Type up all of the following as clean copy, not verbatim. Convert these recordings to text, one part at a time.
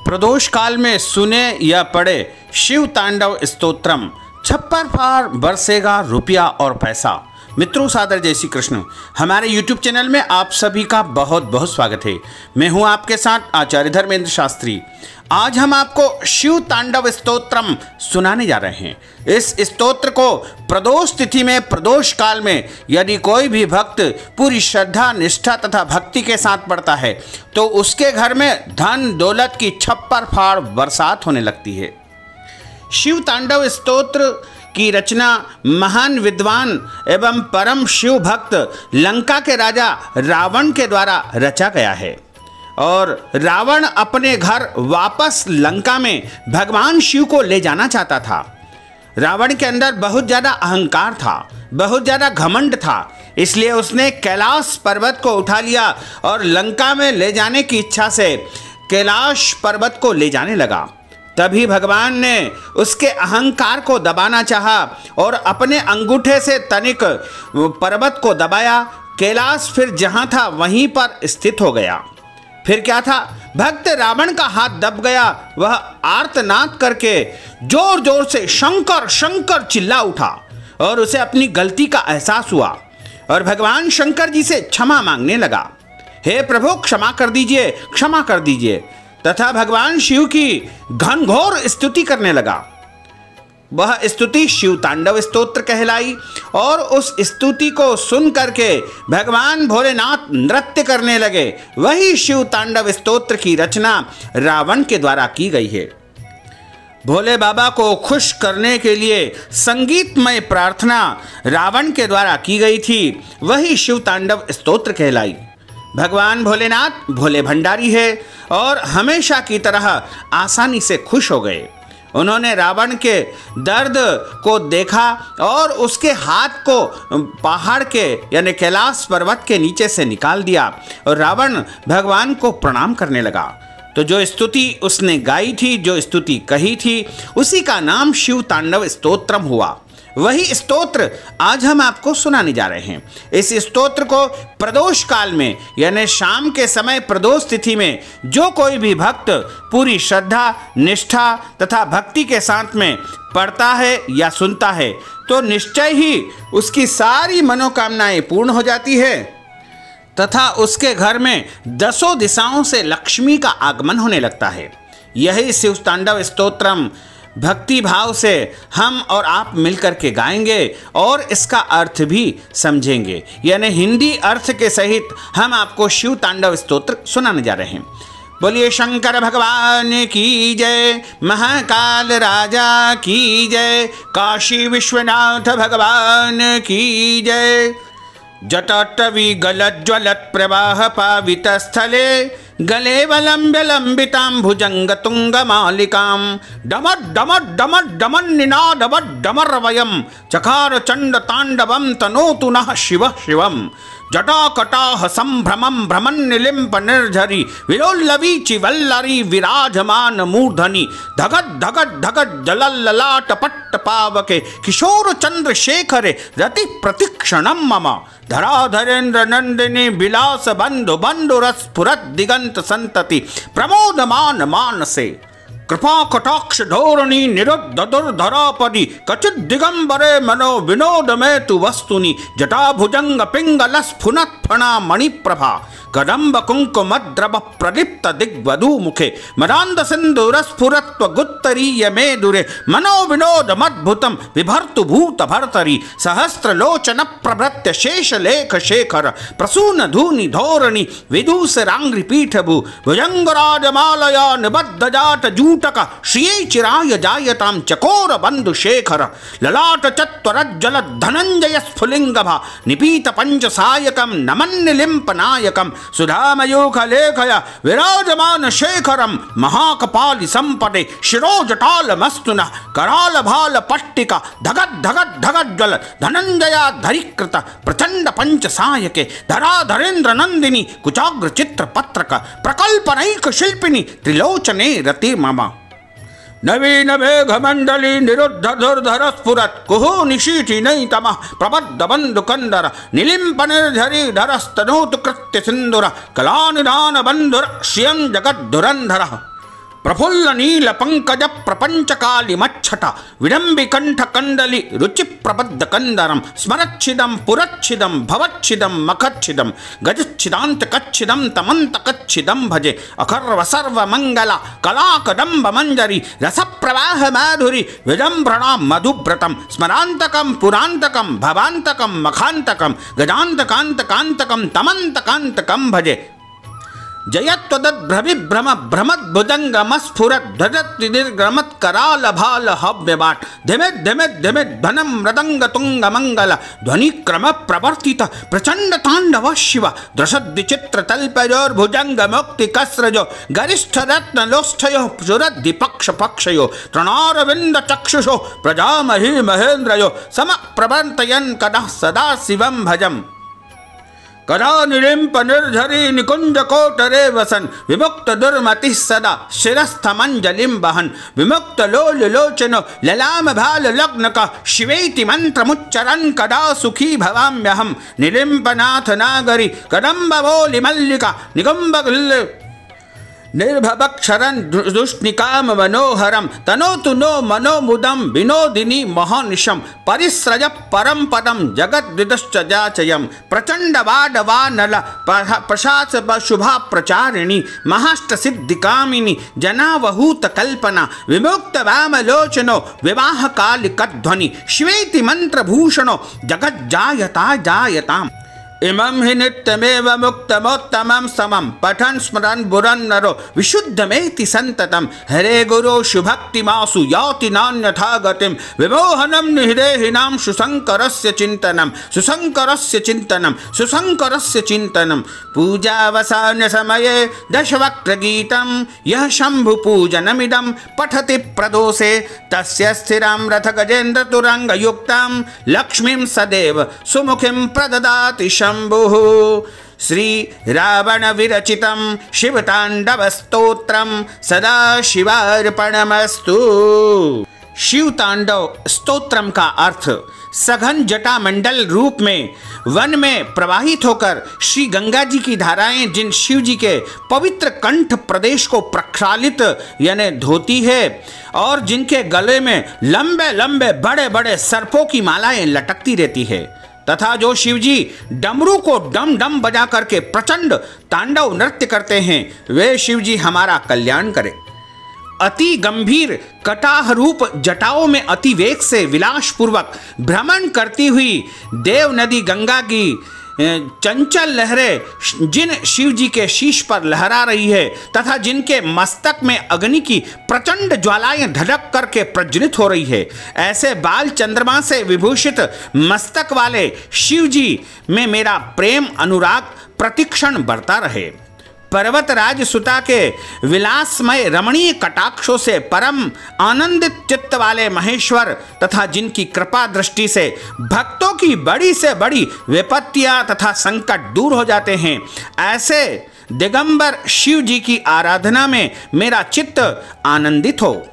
प्रदोष काल में सुने या पढ़े शिव तांडव स्तोत्रम, छप्पर पार बरसेगा रुपया और पैसा। मित्रों, सादर जय श्री कृष्ण। हमारे YouTube चैनल में आप सभी का बहुत बहुत स्वागत है। मैं हूं आपके साथ आचार्य धर्मेंद्र शास्त्री। आज हम आपको शिव तांडव स्तोत्रम सुनाने जा रहे हैं। इस स्तोत्र को प्रदोष तिथि में प्रदोष काल में यदि कोई भी भक्त पूरी श्रद्धा निष्ठा तथा भक्ति के साथ पढ़ता है तो उसके घर में धन दौलत की छप्पर फाड़ बरसात होने लगती है। शिव तांडव स्तोत्र की रचना महान विद्वान एवं परम शिव भक्त लंका के राजा रावण के द्वारा रचा गया है। और रावण अपने घर वापस लंका में भगवान शिव को ले जाना चाहता था। रावण के अंदर बहुत ज़्यादा अहंकार था, बहुत ज़्यादा घमंड था, इसलिए उसने कैलाश पर्वत को उठा लिया और लंका में ले जाने की इच्छा से कैलाश पर्वत को ले जाने लगा। तभी भगवान ने उसके अहंकार को दबाना चाहा और अपने अंगूठे से तनिक पर्वत को दबाया। कैलाश फिर जहाँ था वहीं पर स्थित हो गया। फिर क्या था, भक्त रावण का हाथ दब गया। वह आर्तनाद करके जोर जोर से शंकर शंकर चिल्ला उठा और उसे अपनी गलती का एहसास हुआ और भगवान शंकर जी से क्षमा मांगने लगा। हे प्रभु, क्षमा कर दीजिए, क्षमा कर दीजिए। तथा भगवान शिव की घनघोर स्तुति करने लगा। वह स्तुति शिव तांडव स्तोत्र कहलाई और उस स्तुति को सुन करके भगवान भोलेनाथ नृत्य करने लगे। वही शिव तांडव स्तोत्र की रचना रावण के द्वारा की गई है। भोले बाबा को खुश करने के लिए संगीतमय प्रार्थना रावण के द्वारा की गई थी। वही शिव तांडव स्तोत्र कहलाई। भगवान भोलेनाथ भोले भंडारी है और हमेशा की तरह आसानी से खुश हो गए। उन्होंने रावण के दर्द को देखा और उसके हाथ को पहाड़ के यानी कैलाश पर्वत के नीचे से निकाल दिया और रावण भगवान को प्रणाम करने लगा। तो जो स्तुति उसने गाई थी, जो स्तुति कही थी, उसी का नाम शिव तांडव स्तोत्रम हुआ। वही स्तोत्र आज हम आपको सुनाने जा रहे हैं। इस स्तोत्र को प्रदोष काल में यानी शाम के समय प्रदोष तिथि में जो कोई भी भक्त पूरी श्रद्धा निष्ठा तथा भक्ति के साथ में पढ़ता है या सुनता है तो निश्चय ही उसकी सारी मनोकामनाएं पूर्ण हो जाती है तथा उसके घर में दसों दिशाओं से लक्ष्मी का आगमन होने लगता है। यही शिव तांडव स्तोत्रम भक्ति भाव से हम और आप मिलकर के गाएंगे और इसका अर्थ भी समझेंगे। यानी हिंदी अर्थ के सहित हम आपको शिव तांडव स्तोत्र सुनाने जा रहे हैं। बोलिए शंकर भगवान की जय, महाकाल राजा की जय, काशी विश्वनाथ भगवान की जय। जटाटवी गलत ज्वलत प्रवाह पावित स्थले गले वलंब्य लंबितां भुजंग तुंग मालिकां डमट डमट डमट डमन निनादवट डमर वयम चकार चंड तांडवम तनोतु नः शिवः शिवम् जटाकटाह संभ्रमं भ्रमन् निलिम्प निर्झरी विलोल्लवी चिवल्लरी विराजमान मूर्धनि धगत धगत धगत जलल्ललाट पट्ट पावके किशोर चंद्रशेखरे रति प्रतिक्षणं मम धराधरेन्द्र नंदिनी विलास बंधु बंधु रसस्फुरत दिगंत संतति प्रमोदमान मानसे कृपा कटाक्ष धोरणी निरुद्ध दुर्धरापदि कचित दिगंबरे मनो विनोद में तु वस्तुनि जटा भुजंग पिंगल स्फुनत फणा मणिप्रभा कदम्ब कुंकुमद्रव प्रदीप्त दिग्वधू मुखे मदांध सिंधुर स्फुरत्व गुत्तरीय मेदुरे मनो विनोद मद्भुतम विभर्तु भूत भर्तरी सहस्त्र लोचन प्रभृत्य शेष लेख शेखर प्रसून धूनि धोरणी विदूसरांग्रि पीठभू भुजंगराजमालया निबद्ध जाट जूटक श्रिये चिराय जायतां चकोर बंधु शेखर ललाट चत्वरज्जल धनंजय स्फुलिंगभा निपीत पंच सायकम नमन्निलिंप नायकम सुधामयूख लेखय विराजमान शेखरम महाकपालि संपदे शिरोजटाल मस्तुन कराल भाल पट्टिका धगत धगत धगत ज्वल धनंजया धरीकृत प्रचंड पंच सायके धराधरेन्द्र नंदिनी कुचाग्र चित्र पत्रक प्रकल्पनैक शिल्पिनी त्रिलोचने रति मम नवीन मेघमंडली निरुद्ध दुर्धर स्फुरत कुहु निशीथि नैतमः प्रबद्ध बंधु कंदर निलिंप निर्झरी धरस्तनोत कृत्य सिंधुर कलानिधान बंधुर श्रियं जगद्दुरंधर प्रफुल्ल नील पंकज प्रपंच कालिमच्छट विडंबि कंठ कंडली रुचि प्रबद्ध कंदरम स्मरच्छिदम पुरच्छिदम भवच्छिदम मखच्छिदम गजच्छिदांत कच्छिदम तमंत कच्छिदम भजे अखर्व सर्व मंगला कलाकदंब मंजरी रस प्रवाह माधुरी विडंभृणाम मधुव्रतम स्मरांतकम पुरांतकम भवांतकम मखांतकम गजांतकांतकांतकम तमंतकांतकम भजे जयत्वदद्भ्रविभ्रम भ्रमद्भुजंगमस्फुरत् ध्वजत्रिनिर्गमत् करालभाल हव्यबाट धिमित् धिमित् धिमित् धनं मृदंग तुंग मंगल ध्वनिक्रम प्रवर्तित प्रचंड तांडव शिव द्रषद्विचित्र तल्पयोर्भुजंग मुक्ति कसरजो गरिष्ठ रत्न लोष्ठयो सुरद्धि पक्ष पक्षयो तृणारविंद चक्षुषो प्रजामही महेन्द्रयो सम प्रवर्तयन् कदा सदा शिवं भजम् कदा निलिम्प निर्झरी निकुंज कोटरे वसन विमुक्त दुर्मति सदा शिरस्थमंजलिम बहन विमुक्त लोल लोचनो ललाम भाल लग्न का शिवेति मंत्रमुच्चरन् कदा सुखी भवाम्यहम निलिम्पनाथ नागरी कदम्बवोलि मल्लिका निकुंभ निर्भवक्षरन् दुष्निकाम मनोहरम तनोतु नो मनोमुदम विनोदिनी महानिशम परिस्रज परम पदम जगद्विदश्च जाचयम प्रचंड वाडवानल प्रशास शुभा प्रचारिणी महाष्ट सिद्धिकामिनी जनावहूत कल्पना विमुक्त वामलोचनो विवाह कालिकध्वनि शिवेति मंत्रभूषणो जगज्जायता जायताम् इमं हि नित्यमेव मुक्तमोत्तमं समं पठन् स्मरन् बुरन्नरो विशुद्धमेति सन्ततं हरे गुरो शुभक्तिमासु याति नान्यथा गतिं विमोहनं निहृदेहिनां सुशङ्करस्य चिन्तनं पूजावसान समये दशवक्त्रगीतं यः शम्भुपूजनमिदं पठति प्रदोषे तस्य स्थिरां रथ गजेन्द्र तुरङ्गयुक्तां लक्ष्मीं सदैव सुमुखीं प्रददाति शंभुः श्री रावण विरचितं शिवतांडव स्तोत्रम सदा शिवार्पणमस्तु। शिव तांडव स्तोत्रम का अर्थ सघन जटा मंडल रूप में वन में प्रवाहित होकर श्री गंगा जी की धाराएं जिन शिव जी के पवित्र कंठ प्रदेश को प्रक्षालित यानी धोती है और जिनके गले में लंबे लंबे बड़े बड़े सर्पों की मालाएं लटकती रहती है तथा जो शिवजी डमरू को डम डम बजा करके प्रचंड तांडव नृत्य करते हैं वे शिवजी हमारा कल्याण करें। अति गंभीर कटाह रूप जटाओं में अति वेग से विलास पूर्वक भ्रमण करती हुई देव नदी गंगा की चंचल लहरें जिन शिव जी के शीश पर लहरा रही है तथा जिनके मस्तक में अग्नि की प्रचंड ज्वालाएं धड़क करके प्रज्वलित हो रही है, ऐसे बाल चंद्रमा से विभूषित मस्तक वाले शिव जी में मेरा प्रेम अनुराग प्रतिक्षण बढ़ता रहे। पर्वतराज सुता के विलासमय रमणीय कटाक्षों से परम आनंदित चित्त वाले महेश्वर तथा जिनकी कृपा दृष्टि से भक्तों की बड़ी से बड़ी विपत्तियां तथा संकट दूर हो जाते हैं, ऐसे दिगंबर शिव जी की आराधना में मेरा चित्त आनंदित हो।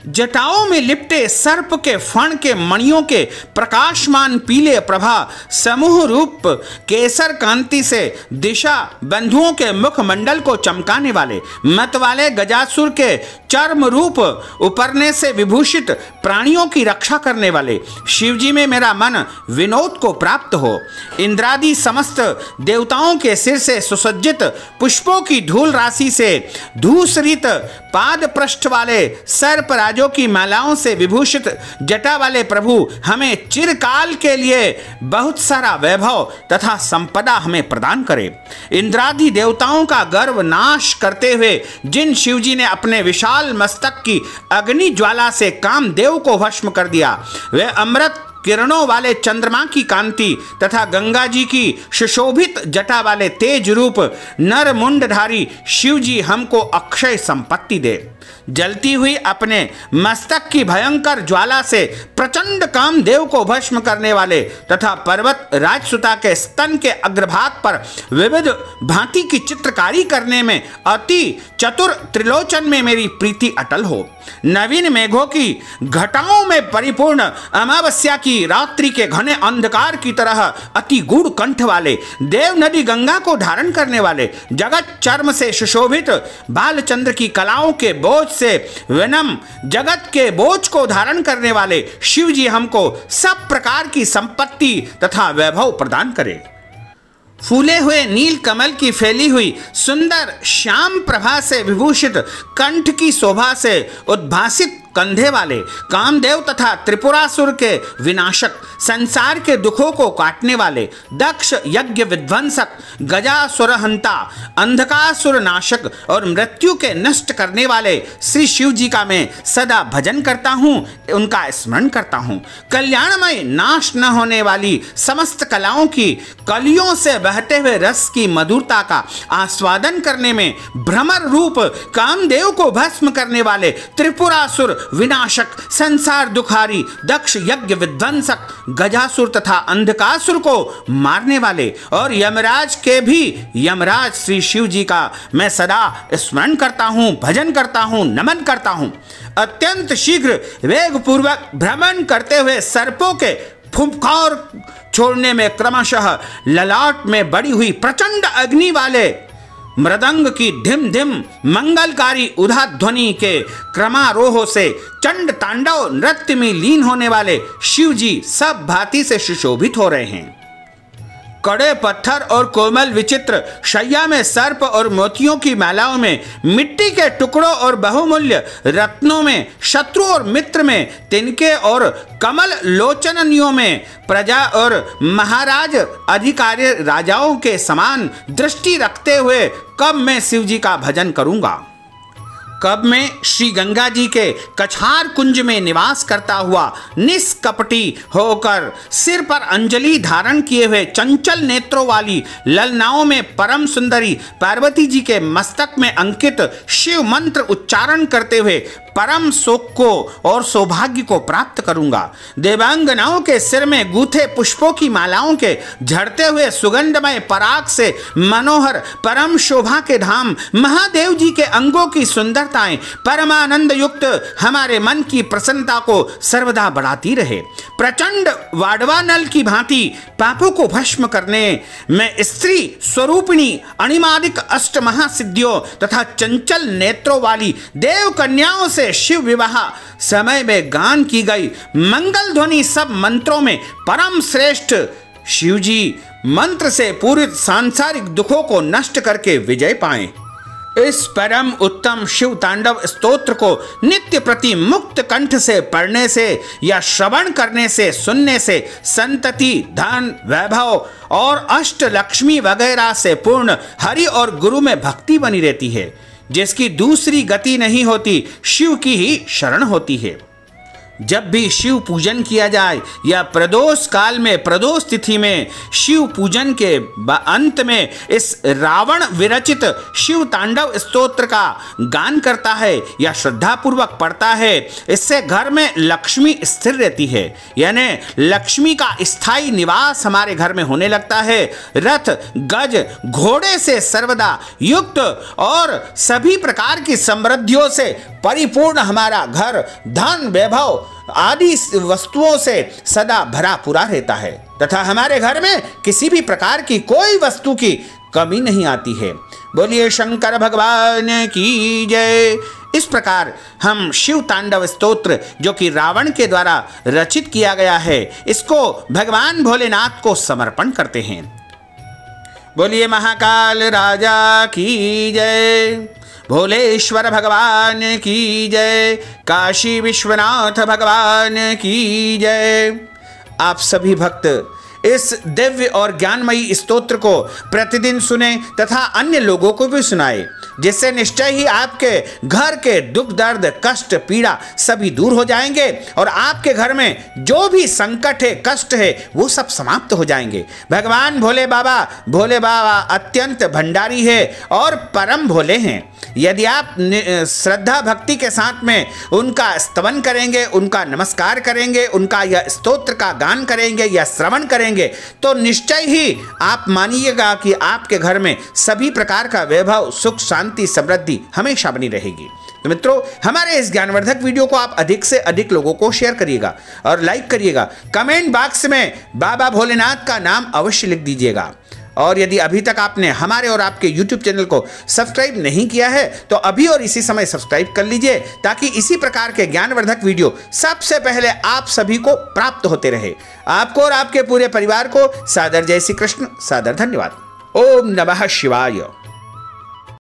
जटाओं में लिपटे सर्प के फण के मणियों के प्रकाशमान पीले प्रभा समूह रूप केसर कांति से दिशा बंधुओं के मुखमंडल को चमकाने वाले मत वाले गजासुर के चर्म रूप उपरने से विभूषित प्राणियों की रक्षा करने वाले शिवजी में मेरा मन विनोद को प्राप्त हो। इंद्रादि समस्त देवताओं के सिर से सुसज्जित पुष्पों की धूल राशि से धूसरित पाद पृष्ठ वाले सर्पराजों की मालाओं से विभूषित जटा वाले प्रभु हमें चिरकाल के लिए बहुत सारा वैभव तथा संपदा हमें प्रदान करे। इंद्रादि देवताओं का गर्व नाश करते हुए जिन शिवजी ने अपने विशाल मस्तक की अग्नि ज्वाला से कामदेव को भस्म कर दिया, वे अमृत किरणों वाले चंद्रमा की कांति तथा गंगा जी की सुशोभित जटा वाले तेज रूप नर मुंडधारी शिव जी हमको अक्षय संपत्ति दे। जलती हुई अपने मस्तक की भयंकर ज्वाला से प्रचंड कामदेव को भस्म करने वाले तथा पर्वत राजसुता के स्तन के अग्रभाग पर विविध भांति की चित्रकारी करने में अति चतुर त्रिलोचन में मेरी प्रीति अटल हो। नवीन मेघों की घटाओं में परिपूर्ण अमावस्या की की रात्रि के घने अंधकार की तरह अति गूढ़ कंठ वाले, देव नदी गंगा को धारण करने वाले, जगत चर्म से सुशोभित बालचंद्र की कलाओं के बोझ से विनम जगत के बोझ को धारण करने वाले शिव जी हमको सब प्रकार की संपत्ति तथा वैभव प्रदान करे। फूले हुए नील कमल की फैली हुई सुंदर श्याम प्रभा से विभूषित कंठ की शोभा से उद्भासित कंधे वाले कामदेव तथा त्रिपुरासुर के विनाशक, संसार के दुखों को काटने वाले दक्ष यज्ञ विध्वंसक, गजासुरहंता, अंधकासुर नाशक और मृत्यु के नष्ट करने वाले श्री शिव जी का मैं सदा भजन करता हूँ, उनका स्मरण करता हूँ। कल्याणमय नाश न होने वाली समस्त कलाओं की कलियों से बहते हुए रस की मधुरता का आस्वादन करने में भ्रमर रूप कामदेव को भस्म करने वाले त्रिपुरासुर विनाशक, संसार दुखारी, दक्ष यज्ञ विध्वंसक, गजासुर तथा अंधकासुर को मारने वाले और यमराज के भी यमराज श्री शिव जी का मैं सदा स्मरण करता हूँ, भजन करता हूँ, नमन करता हूँ। अत्यंत शीघ्र वेग पूर्वक भ्रमण करते हुए सर्पों के फुंकार छोड़ने में क्रमशः ललाट में बड़ी हुई प्रचंड अग्नि वाले मृदंग की धिम धिम मंगलकारी उधा ध्वनि के क्रमारोह से चंड तांडव नृत्य में लीन होने वाले शिव जी सब भांति से सुशोभित हो रहे हैं। कड़े पत्थर और कोमल विचित्र शैया में सर्प और मोतियों की मालाओं में, मिट्टी के टुकड़ों और बहुमूल्य रत्नों में, शत्रु और मित्र में, तिनके और कमल लोचनियों में, प्रजा और महाराज अधिकारी राजाओं के समान दृष्टि रखते हुए कब मैं शिव जी का भजन करूंगा। कब मैं श्री गंगा जी के कछार कुंज में निवास करता हुआ निष्कपटी होकर सिर पर अंजलि धारण किए हुए चंचल नेत्रों वाली ललनाओं में परम सुंदरी पार्वती जी के मस्तक में अंकित शिव मंत्र उच्चारण करते हुए परम सुख को और सौभाग्य को प्राप्त करूंगा। देवांगनाओं के सिर में गूथे पुष्पों की मालाओं के झड़ते हुए सुगंधमय पराग से मनोहर परम शोभा के धाम महादेव जी के अंगों की सुंदरताएं परमानंद युक्त हमारे मन की प्रसन्नता को सर्वदा बढ़ाती रहे। प्रचंड वाडवा नल की भांति पापों को भस्म करने में स्त्री स्वरूपिणी अणिमादिक अष्ट महासिद्धियों तथा चंचल नेत्रों वाली देव कन्याओं से शिव विवाह समय में गान की गई मंगल ध्वनि सब मंत्रों में परम श्रेष्ठ शिव जी मंत्र से पूरित सांसारिक दुखों को नष्ट करके विजय पाएं। इस परम उत्तम शिव तांडव स्तोत्र को नित्य प्रति मुक्त कंठ से पढ़ने से या श्रवण करने से, सुनने से संतति, धन, वैभव और अष्ट लक्ष्मी वगैरह से पूर्ण हरि और गुरु में भक्ति बनी रहती है, जिसकी दूसरी गति नहीं होती, शिव की ही शरण होती है। जब भी शिव पूजन किया जाए या प्रदोष काल में प्रदोष तिथि में शिव पूजन के अंत में इस रावण विरचित शिव तांडव स्तोत्र का गान करता है या श्रद्धापूर्वक पढ़ता है, इससे घर में लक्ष्मी स्थिर रहती है, यानी लक्ष्मी का स्थायी निवास हमारे घर में होने लगता है। रथ, गज, घोड़े से सर्वदा युक्त और सभी प्रकार की समृद्धियों से परिपूर्ण हमारा घर धन, वैभव आदि वस्तुओं से सदा भरा पूरा रहता है तथा हमारे घर में किसी भी प्रकार की कोई वस्तु की कमी नहीं आती है। बोलिए शंकर भगवान की जय। इस प्रकार हम शिव तांडव स्तोत्र जो कि रावण के द्वारा रचित किया गया है, इसको भगवान भोलेनाथ को समर्पण करते हैं। बोलिए महाकाल राजा की जय, भोलेश्वर भगवान की जय, काशी विश्वनाथ भगवान की जय। आप सभी भक्त इस दिव्य और ज्ञानमयी स्तोत्र को प्रतिदिन सुने तथा अन्य लोगों को भी सुनाए, जिससे निश्चय ही आपके घर के दुख, दर्द, कष्ट, पीड़ा सभी दूर हो जाएंगे और आपके घर में जो भी संकट है, कष्ट है, वो सब समाप्त हो जाएंगे। भगवान भोले बाबा अत्यंत भंडारी है और परम भोले हैं। यदि आप श्रद्धा भक्ति के साथ में उनका स्तवन करेंगे, उनका नमस्कार करेंगे, उनका यह स्तोत्र का गान करेंगे या श्रवण करेंगे, तो निश्चय ही आप मानिएगा कि आपके घर में सभी प्रकार का वैभव, सुख, शांति, समृद्धि हमेशा बनी रहेगी। तो मित्रों, हमारे इस ज्ञानवर्धक वीडियो को आप अधिक से अधिक लोगों को शेयर करिएगा और लाइक करिएगा। कमेंट बॉक्स में बाबा भोलेनाथ का नाम अवश्य लिख दीजिएगा। और यदि अभी तक आपने हमारे और आपके YouTube चैनल को सब्सक्राइब नहीं किया है तो अभी और इसी समय सब्सक्राइब कर लीजिए, ताकि इसी प्रकार के ज्ञानवर्धक वीडियो सबसे पहले आप सभी को प्राप्त होते रहे। आपको और आपके पूरे परिवार को सादर जय श्री कृष्ण, सादर धन्यवाद। ओम नमः शिवाय।